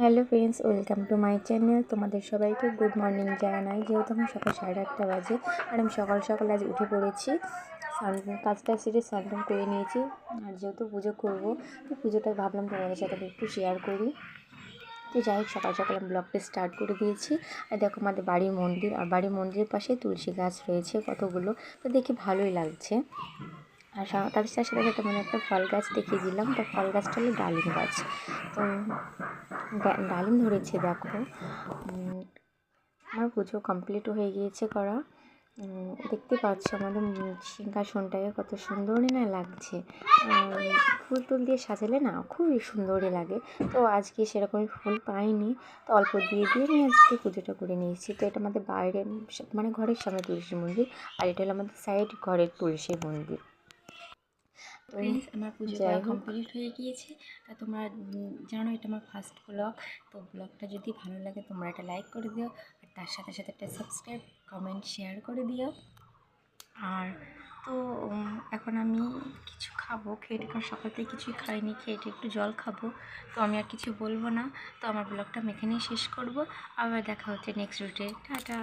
Hello friends, welcome to my channel. তোমাদের সবাইকে good morning জানাই। যেহেতু আমি সকাল 8:30 বাজে আর আমি সকাল সকাল আজ উঠে পড়েছি। কাজটা সেরে স্নান করে নিয়েছি। আর যেহেতু পুজো করবো, তো পুজোটা ভাবলাম তোমাদের সাথে একটু শেয়ার করি। তো যাই হোক, সকাল সকাল আমি ব্লগটা স্টার্ট করে দিয়েছি। আর দেখো, আমাদের বাড়ির মন্দির, আর বাড়ির মন্দিরের পাশে তুলসী গাছ রয়েছে কতগুলো, তো দেখে ভালোই লাগছে। আর তার সাথে সাথে মানে একটা ফল গাছ দেখিয়ে দিলাম। তো ফল গাছটা হলো ডালিম গাছ। তো ডালিম ধরেছে দেখো। আমার পুজো কমপ্লিট হয়ে গিয়েছে করা। দেখতে পাচ্ছ আমাদের সিংহাসনটাকে কত সুন্দরই না লাগছে। ফুল টুল দিয়ে সাজালে না খুবই সুন্দরই লাগে। তো আজকে সেরকমই ফুল পাইনি, তো অল্প দিয়ে আমি আজকে পুজোটা করে নিয়েছি। তো এটা আমাদের বাইরে, মানে ঘরের সামনে তুলসী মন্দির, আর এটা হলো আমাদের সাইড ঘরের তুলসী মন্দির। ফ্রেন্ডস, আমার পুজো করা কমপ্লিট হয়ে গিয়েছে। তা তোমরা জানো এটা আমার ফার্স্ট ব্লগ। তো ব্লগটা যদি ভালো লাগে তোমরা এটা লাইক করে দিও, আর তার সাথে সাথে একটা সাবস্ক্রাইব, কমেন্ট, শেয়ার করে দিও। আর তো এখন আমি কিছু খাবো, খেয়ে কারণ সকাল থেকে কিছুই খাইনি, খেয়ে একটু জল খাবো। তো আমি আর কিছু বলবো না। তো আমার ব্লগটা আমি এখানেই শেষ করবো। আবার দেখা হচ্ছে নেক্সট ভিডিওতে। টাটা।